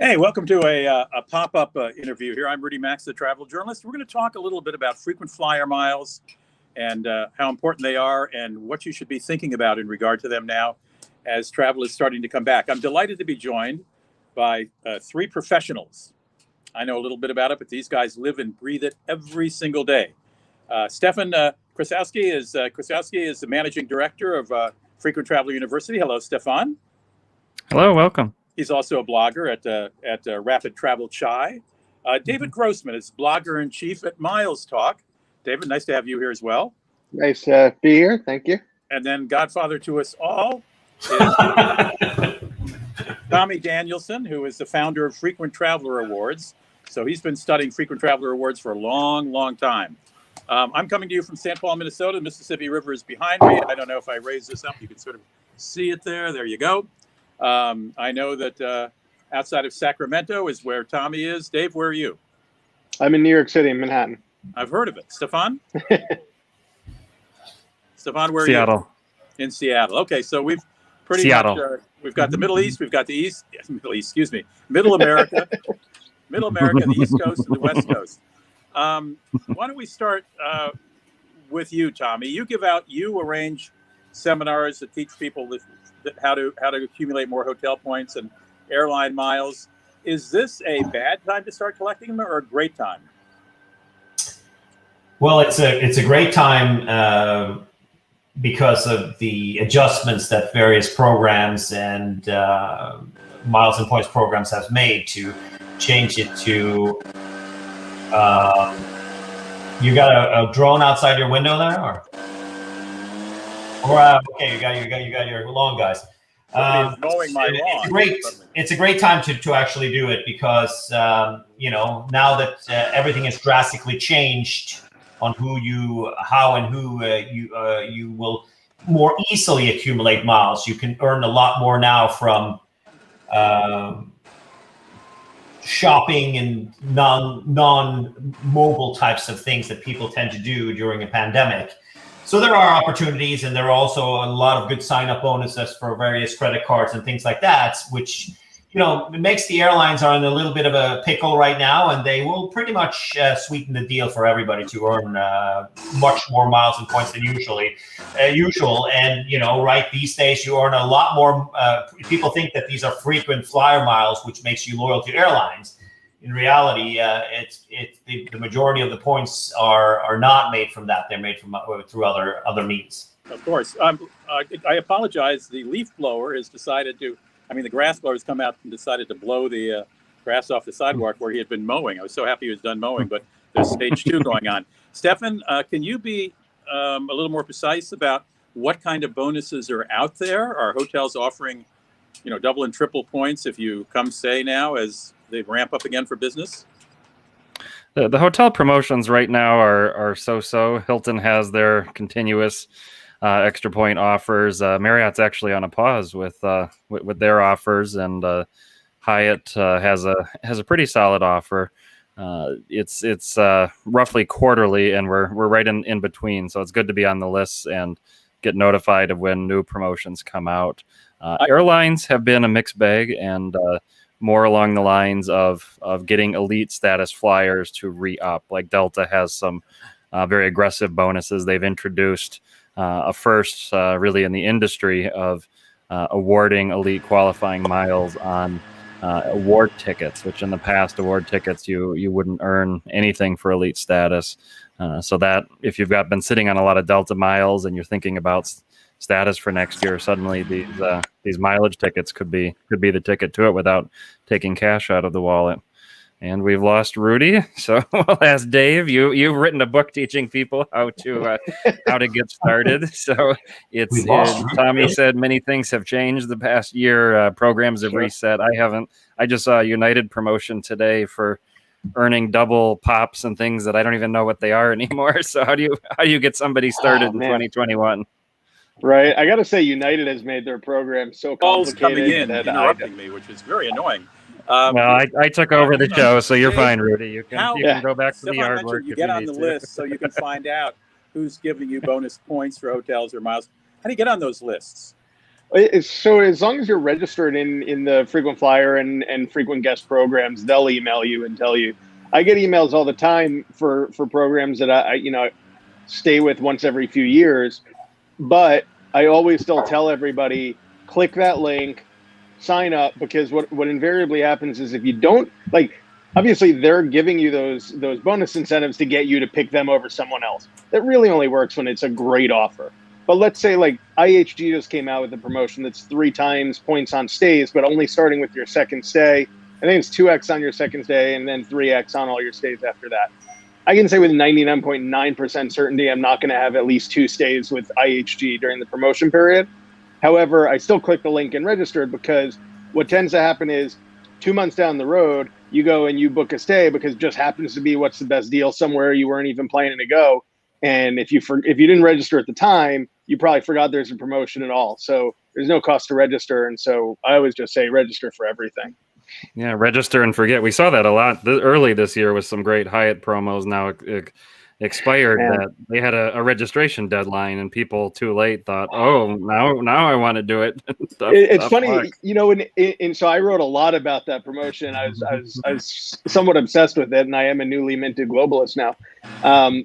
Hey, welcome to a pop-up interview here. I'm Rudy Max, the travel journalist. We're going to talk a little bit about frequent flyer miles and how important they are and what you should be thinking about in regard to them now as travel is starting to come back. I'm delighted to be joined by three professionals. I know a little bit about it, but these guys live and breathe it every single day. Stefan Krasowski is the managing director of Frequent Traveler University. Hello, Stefan. Hello, welcome. He's also a blogger at Rapid Travel Chai. David Grossman is blogger-in-chief at Miles Talk. David, nice to have you here as well. Nice to be here. Thank you. And then godfather to us all is Tommy Danielsen, who is the founder of Frequent Traveler Awards. So he's been studying Frequent Traveler Awards for a long, long time. I'm coming to you from St. Paul, Minnesota. The Mississippi River is behind me. I don't know if I raise this up. You can sort of see it there. There you go. I know that outside of Sacramento is where Tommy is. Dave, where are you? I'm in New York City, in Manhattan. I've heard of it. Stefan? Stefan, where are Seattle. you? In Seattle. Okay, so we've pretty much we've got the Middle East, we've got the Middle America, the East Coast, and the West Coast. Why don't we start with you, Tommy? You arrange seminars that teach people how to accumulate more hotel points and airline miles. Is this a bad time to start collecting them or a great time? Well, it's a great time because of the adjustments that various programs and miles and points programs have made to change it to. You got a drone outside your window there, or okay, you got your lawn guys. Mowing my lawn. It's a great time to actually do it because now that everything is drastically changed on how and who you will more easily accumulate miles. You can earn a lot more now from shopping and non-mobile types of things that people tend to do during a pandemic. So there are opportunities, and there are also a lot of good sign-up bonuses for various credit cards and things like that, which it makes the airlines are in a little bit of a pickle right now, and they will pretty much sweeten the deal for everybody to earn much more miles and points than usual. And right, these days you earn a lot more. People think that these are frequent flyer miles, which makes you loyal to airlines. In reality, it's the majority of the points are not made from that. They're made from through other means. Of course. I apologize. The leaf blower has decided to. The grass blower has come out and decided to blow the grass off the sidewalk where he had been mowing. I was so happy he was done mowing, but there's stage 2 going on. Stefan, can you be a little more precise about what kind of bonuses are out there? Are hotels offering, double and triple points if you come stay now as they ramp up again for business? The hotel promotions right now are so-so. Hilton has their continuous extra point offers. Marriott's actually on a pause with their offers, and Hyatt has a pretty solid offer. It's roughly quarterly, and we're right in between. So it's good to be on the lists and get notified of when new promotions come out. Airlines have been a mixed bag, and more along the lines of getting elite status flyers to re-up. Like Delta has some very aggressive bonuses they've introduced. A first really in the industry of awarding elite qualifying miles on award tickets, which in the past award tickets you wouldn't earn anything for elite status. So that if you've been sitting on a lot of Delta miles and you're thinking about status for next year, suddenly these mileage tickets could be the ticket to it without taking cash out of the wallet. And we've lost Rudy, so we'll ask Dave. You've written a book teaching people how to get started. So Tommy said many things have changed the past year. Programs have reset. I haven't. I just saw a United promotion today for earning double pops and things that I don't even know what they are anymore. So how do you get somebody started in 2021? Right, I got to say, United has made their program so complicated. Coming in, interrupting me, which is very annoying. Well, I took over the show, so you're fine, Rudy. You can go back to the yard work. You get on the list so you can find out who's giving you bonus points for hotels or miles. How do you get on those lists? So as long as you're registered in the frequent flyer and frequent guest programs, they'll email you and tell you. I get emails all the time for programs that I stay with once every few years, but I always still tell everybody, click that link, sign up, because what invariably happens is if you don't, like, obviously they're giving you those bonus incentives to get you to pick them over someone else. That really only works when it's a great offer. But let's say like IHG just came out with a promotion that's 3 times points on stays, but only starting with your second stay. I think it's 2x on your second stay and then 3x on all your stays after that. I can say with 99.9% certainty I'm not going to have at least 2 stays with IHG during the promotion period. However, I still click the link and registered, because what tends to happen is 2 months down the road, you go and you book a stay because it just happens to be what's the best deal somewhere you weren't even planning to go. And if you didn't register at the time, you probably forgot there's a promotion at all. So there's no cost to register. And so I always just say register for everything. Yeah, register and forget. We saw that a lot early this year with some great Hyatt promos now expired. Yeah. That they had a registration deadline, and people too late thought, oh, now I want to do it. It's funny, and so I wrote a lot about that promotion. I was somewhat obsessed with it, and I am a newly minted globalist now.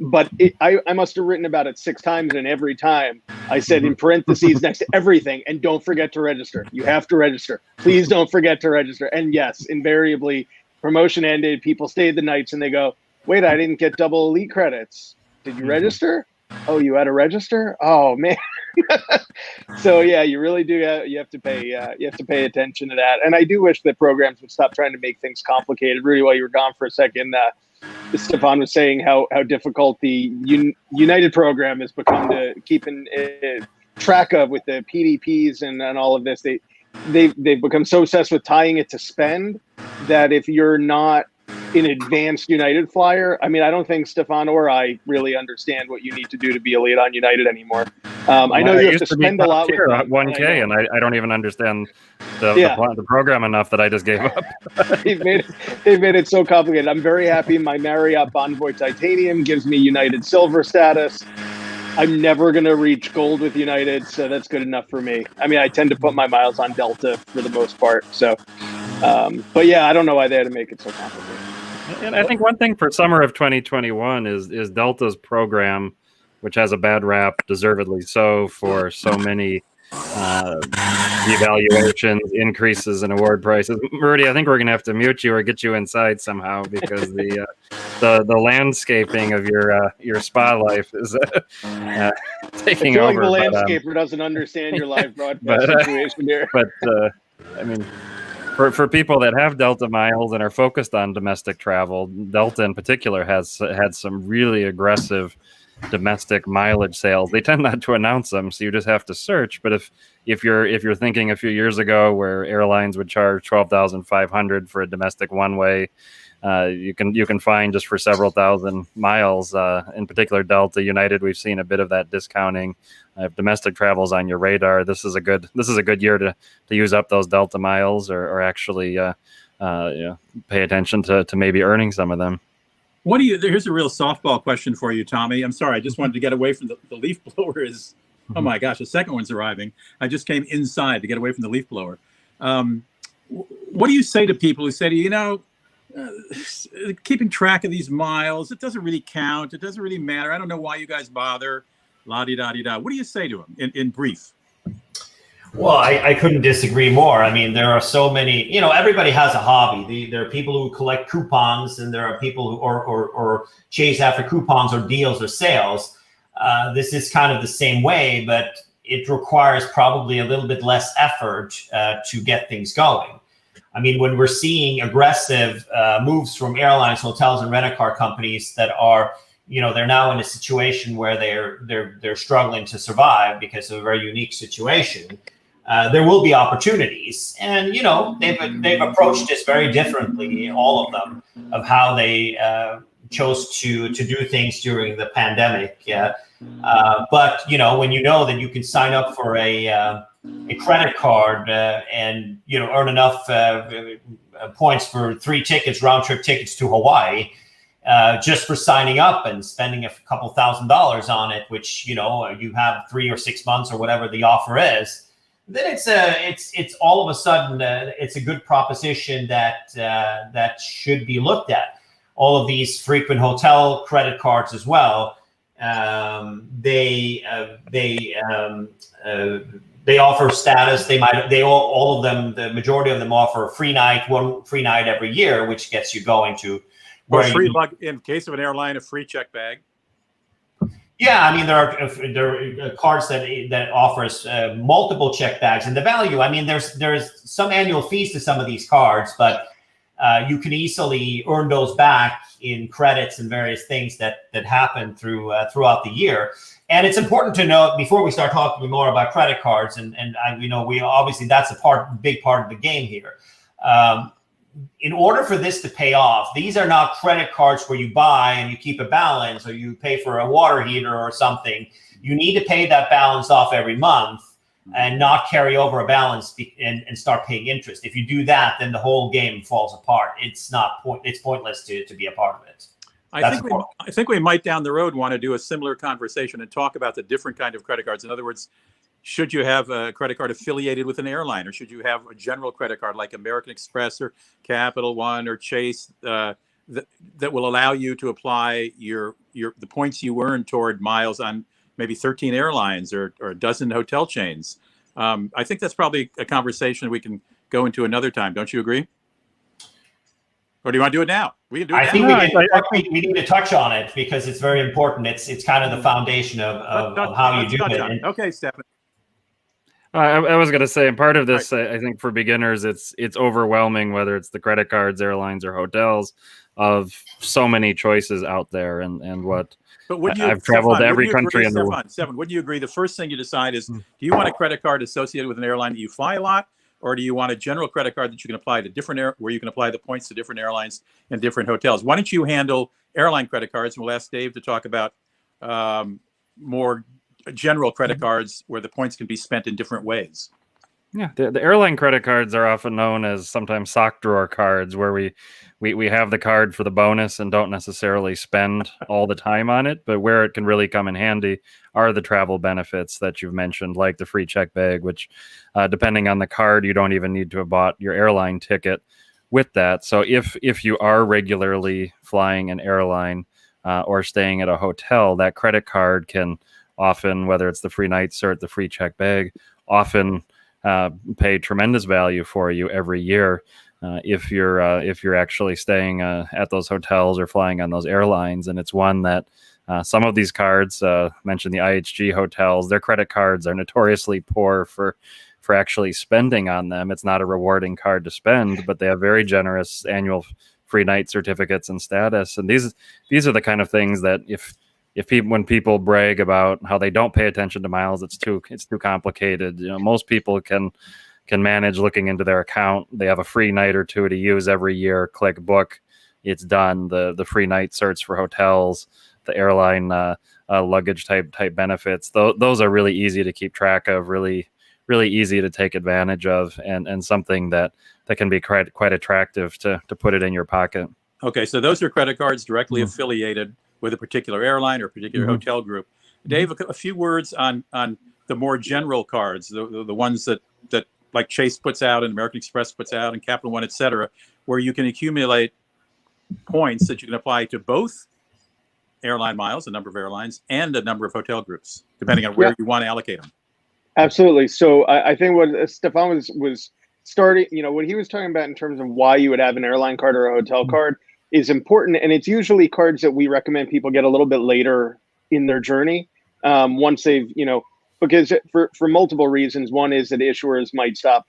But I must have written about it 6 times, and every time I said in parentheses next to everything, and don't forget to register. You have to register. Please don't forget to register. And yes, invariably, promotion ended. People stayed the nights, and they go, wait, I didn't get double elite credits. Did you register? Oh, you had to register? Oh, man. So yeah, you really do. You have to pay attention to that. And I do wish that programs would stop trying to make things complicated. Rudy, while you were gone for a second, Stefan was saying how difficult the United program has become to keep in track of with the PDPs and all of this. They've become so obsessed with tying it to spend that if you're not an advanced United flyer, I mean, I don't think Stefan or I really understand what you need to do to be elite on United anymore. I know you have to spend a lot with 1K, and I don't even understand the program enough that I just gave up. They've made it so complicated. I'm very happy. My Marriott Bonvoy Titanium gives me United Silver status. I'm never going to reach gold with United, so that's good enough for me. I mean, I tend to put my miles on Delta for the most part. So, but yeah, I don't know why they had to make it so complicated. And I think one thing for summer of 2021 is Delta's program, which has a bad rap, deservedly so, for so many devaluations, increases in award prices. Rudy, I think we're going to have to mute you or get you inside somehow, because the landscaping of your spa life is taking over. The landscaper doesn't understand your live broadcast situation here. But I mean, for people that have Delta miles and are focused on domestic travel, Delta in particular has had some really aggressive domestic mileage sales. They tend not to announce them, so you just have to search. But if you're thinking a few years ago where airlines would charge $12,500 for a domestic one-way, you can find just for several thousand miles. In particular, Delta, United, we've seen a bit of that discounting. If domestic travel's on your radar, this is a good year to use up those Delta miles, or actually pay attention to maybe earning some of them. Here's a real softball question for you, Tommy. I'm sorry, I just wanted to get away from the leaf blower. Oh my gosh, the second one's arriving. I just came inside to get away from the leaf blower. What do you say to people who say to you, keeping track of these miles, it doesn't really count. It doesn't really matter. I don't know why you guys bother. La-di-da-di-da. What do you say to them in brief? Well, I couldn't disagree more. I mean, there are so many, everybody has a hobby. There are people who collect coupons, and there are people who or chase after coupons or deals or sales. This is kind of the same way, but it requires probably a little bit less effort to get things going. I mean, when we're seeing aggressive moves from airlines, hotels, and rent-a-car companies that are, they're now in a situation where they're struggling to survive because of a very unique situation. There will be opportunities, and they've approached this very differently, all of them, of how they chose to do things during the pandemic. But when you know that you can sign up for a credit card and earn enough points for 3 tickets, round trip tickets to Hawaii, just for signing up and spending a couple $1,000s on it, which you have 3 or 6 months or whatever the offer is. then it's all of a sudden it's a good proposition that should be looked at. All of these frequent hotel credit cards as well. They offer status. All of them. The majority of them offer one free night every year, which gets you going to. In case of an airline, a free check bag. Yeah, I mean there are cards that offers multiple check bags, and the value. I mean, there's some annual fees to some of these cards, but you can easily earn those back in credits and various things that happen throughout the year. And it's important to note before we start talking more about credit cards, and we obviously that's big part of the game here. In order for this to pay off, these are not credit cards where you buy and you keep a balance, or you pay for a water heater or something. You need to pay that balance off every month and not carry over a balance and start paying interest. If you do that, then the whole game falls apart. It's pointless to be a part of it. I think we might down the road want to do a similar conversation and talk about the different kind of credit cards. In other words, should you have a credit card affiliated with an airline, or should you have a general credit card like American Express or Capital One or Chase that will allow you to apply the points you earn toward miles on maybe 13 airlines or a dozen hotel chains? I think that's probably a conversation we can go into another time. Don't you agree? Or do you want to do it now? We can do it now. I think we need to touch on it because it's very important. It's kind of the foundation of how you do it. Okay, Stefan. I was going to say, and part of this, right. I think for beginners, it's overwhelming, whether it's the credit cards, airlines, or hotels, of so many choices out there, and what. But I've traveled to every country in the world. Stefan, wouldn't you agree? The first thing you decide is, do you want a credit card associated with an airline that you fly a lot, or do you want a general credit card that you can apply to where you can apply the points to different airlines and different hotels? Why don't you handle airline credit cards, and we'll ask Dave to talk about more general credit cards where the points can be spent in different ways. Yeah, the airline credit cards are often known as sometimes sock drawer cards, where we have the card for the bonus and don't necessarily spend all the time on it, but where it can really come in handy are the travel benefits that you've mentioned, like the free check bag, which depending on the card, you don't even need to have bought your airline ticket with that. So if you are regularly flying an airline or staying at a hotel, that credit card can often, whether it's the free night cert, the free check bag, often pay tremendous value for you every year if you're actually staying at those hotels or flying on those airlines. And it's one that some of these cards, mentioned the IHG hotels, their credit cards are notoriously poor for actually spending on them. It's not a rewarding card to spend, but they have very generous annual free night certificates and status. And these are the kind of things that when people brag about how they don't pay attention to miles, it's too complicated. Most people can manage looking into their account. They have a free night or two to use every year. Click book, it's done. The free night certs for hotels, the airline luggage type benefits. Those are really easy to keep track of. Really easy to take advantage of, and something that can be quite attractive to put it in your pocket. Okay, so those are credit cards directly affiliated with a particular airline or a particular hotel group. Dave, a few words on the more general cards, the ones that like Chase puts out and American Express puts out and Capital One, et cetera, where you can accumulate points that you can apply to both airline miles, a number of airlines, and a number of hotel groups, depending on where you want to allocate them. Absolutely. So I think what Stefan was starting, what he was talking about in terms of why you would have an airline card or a hotel card is important. And it's usually cards that we recommend people get a little bit later in their journey. Once they've, because for multiple reasons. One is that issuers might stop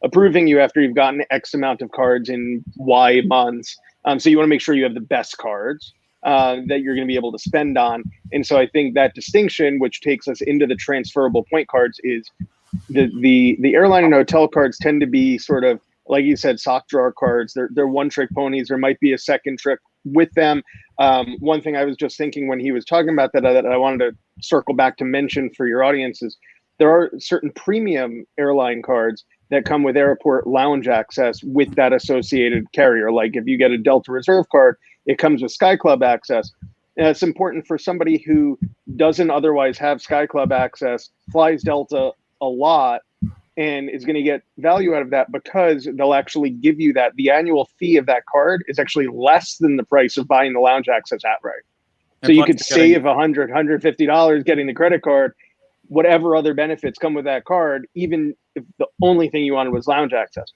approving you after you've gotten X amount of cards in Y months. So you want to make sure you have the best cards that you're going to be able to spend on. And so I think that distinction, which takes us into the transferable point cards, is the airline and hotel cards tend to be sort of, like you said, sock drawer cards. They're one-trick ponies. There might be a second trick with them. One thing I was just thinking when he was talking about that I wanted to circle back to mention for your audience is there are certain premium airline cards that come with airport lounge access with that associated carrier. Like if you get a Delta Reserve card, it comes with Sky Club access. And it's important for somebody who doesn't otherwise have Sky Club access, flies Delta a lot, and is going to get value out of that because they'll actually give you that. The annual fee of that card is actually less than the price of buying the lounge access outright. So you could save $100, $150 getting the credit card, whatever other benefits come with that card, even if the only thing you wanted was lounge access.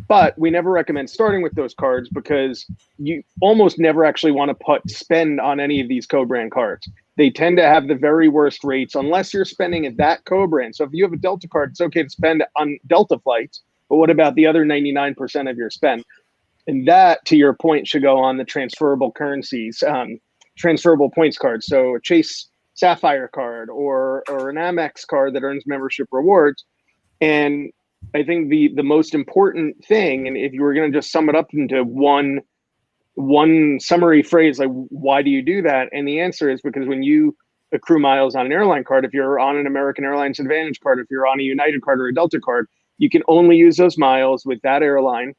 But we never recommend starting with those cards because you almost never actually want to spend on any of these co-brand cards. They tend to have the very worst rates unless you're spending at that co-brand. So if you have a Delta card, it's okay to spend on Delta flights, but what about the other 99% of your spend? And that, to your point, should go on the transferable currencies, transferable points cards. So a Chase Sapphire card or an Amex card that earns membership rewards. And I think the most important thing, and if you were going to just sum it up into one summary phrase, like why do you do that? And the answer is because when you accrue miles on an airline card, if you're on an American Airlines Advantage card, if you're on a United card or a Delta card, you can only use those miles with that airline.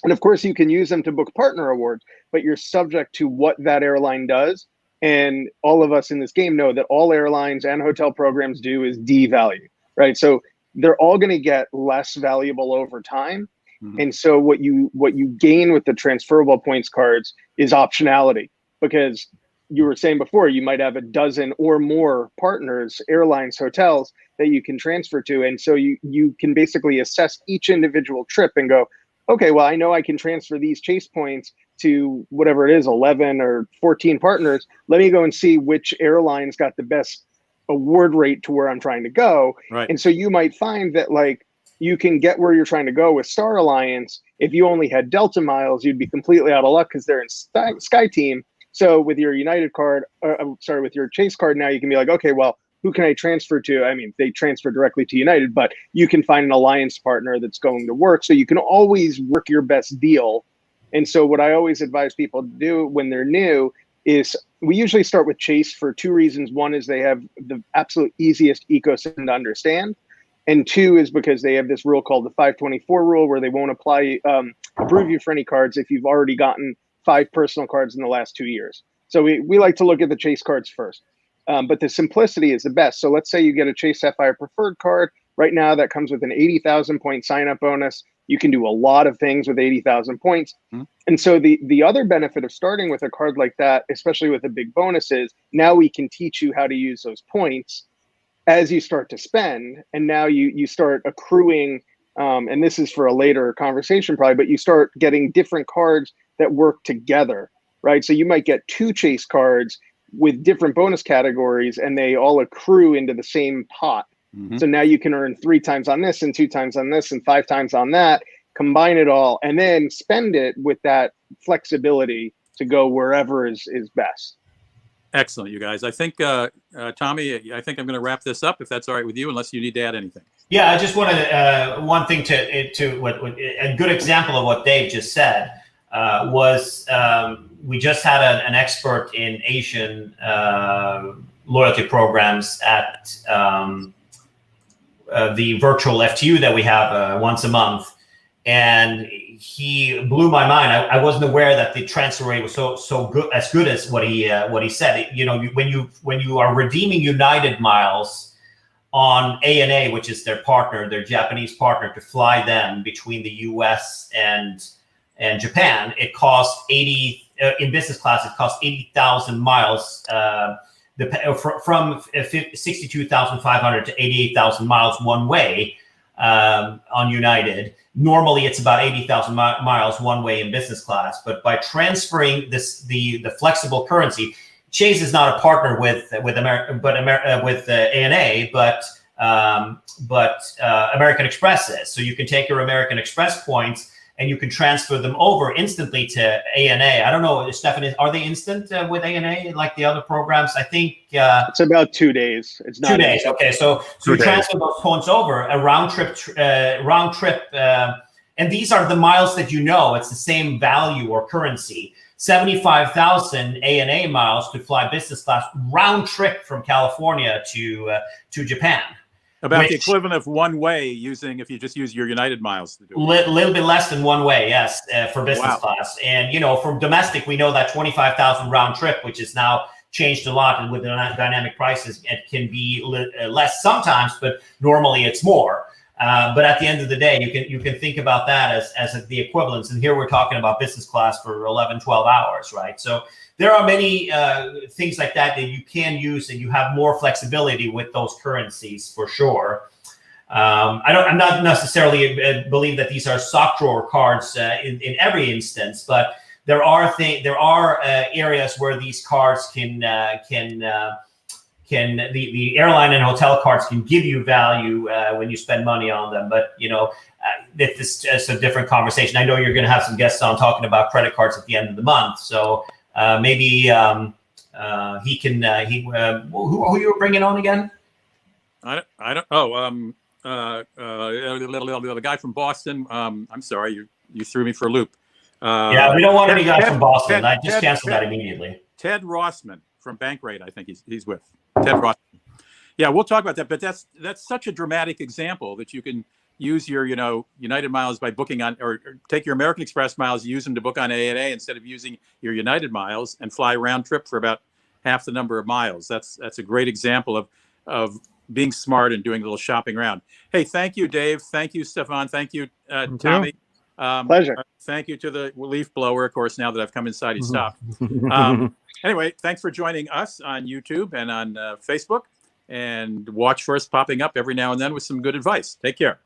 And of course, you can use them to book partner awards, but you're subject to what that airline does. And all of us in this game know that all airlines and hotel programs do is devalue, right? So they're all going to get less valuable over time. Mm-hmm. And so what you gain with the transferable points cards is optionality, because you were saying before, you might have a dozen or more partners, airlines, hotels that you can transfer to. And so you can basically assess each individual trip and go, okay, well, I know I can transfer these Chase points to whatever it is, 11 or 14 partners. Let me go and see which airlines got the best award rate to where I'm trying to go. Right. And so you might find that like you can get where you're trying to go with Star Alliance. If you only had Delta miles, you'd be completely out of luck because they're in SkyTeam. So with your United card, with your Chase card now, you can be like, okay, well, who can I transfer to? I mean, they transfer directly to United, but you can find an alliance partner that's going to work. So you can always work your best deal. And so what I always advise people to do when they're new is we usually start with Chase for two reasons. One is they have the absolute easiest ecosystem to understand. And two is because they have this rule called the 524 rule where they won't approve you for any cards if you've already gotten 5 personal cards in the last 2 years. So we like to look at the Chase cards first. But the simplicity is the best. So let's say you get a Chase Sapphire Preferred card. Right now, that comes with an 80,000 point sign-up bonus. You can do a lot of things with 80,000 points. Mm-hmm. And so the other benefit of starting with a card like that, especially with a big bonus, is now we can teach you how to use those points as you start to spend. And now you start accruing, and this is for a later conversation probably, but you start getting different cards that work together, right? So you might get 2 Chase cards with different bonus categories and they all accrue into the same pot. Mm-hmm. So now you can earn 3 times on this and 2 times on this and 5 times on that, combine it all, and then spend it with that flexibility to go wherever is best. Excellent, you guys. I think, Tommy, I think I'm going to wrap this up if that's all right with you, unless you need to add anything. Yeah, I just wanted one thing to what a good example of what Dave just said was we just had an expert in Asian loyalty programs at the virtual FTU that we have once a month, and he blew my mind. I wasn't aware that the transfer rate was so good as what he said. You know, when you are redeeming United miles on ANA, which is their partner, their Japanese partner, to fly them between the US and Japan, it costs in business class. It costs 80,000 miles. From 62,500 to 88,000 miles one way on United. Normally, it's about 80,000 miles one way in business class. But by transferring the flexible currency, Chase is not a partner with ANA, but American Express is. So you can take your American Express points and you can transfer them over instantly to ANA. I don't know, Stefan, are they instant with ANA like the other programs? I think it's about 2 days. It's not 2 days. Okay, so you transfer those points over a round trip, and these are the miles that you know. It's the same value or currency. 75,000 ANA miles to fly business class round trip from California to Japan. About the equivalent of one way if you just use your United miles to do it. Little bit less than one way, yes, for business class. And, you know, from domestic, we know that 25,000 round trip, which is now changed a lot. And with the dynamic prices, it can be less sometimes, but normally it's more. But at the end of the day, you can think about that as the equivalence. And here we're talking about business class for 11, 12 hours, right? So there are many things like that you can use, and you have more flexibility with those currencies for sure. I'm not necessarily believe that these are sock drawer cards in every instance, but there are areas where these cards can the airline and hotel cards can give you value when you spend money on them. But this is a different conversation. I know you're going to have some guests on talking about credit cards at the end of the month, so maybe he can. Who you were bringing on again? I don't. Oh, the guy from Boston. I'm sorry, you threw me for a loop. Yeah, we don't want any guys from Boston. I just canceled that immediately. Ted Rossman from Bankrate, I think he's with. Ted Rossman. Yeah, we'll talk about that. But that's such a dramatic example that you can use your United miles by booking on, or take your American Express miles, use them to book on ANA instead of using your United miles, and fly round trip for about half the number of miles. That's a great example of being smart and doing a little shopping around. Hey, thank you, Dave. Thank you, Stefan. Thank you, Tommy. Pleasure. Thank you to the leaf blower. Of course, now that I've come inside, he stopped. Anyway, thanks for joining us on YouTube and on Facebook. And watch for us popping up every now and then with some good advice. Take care.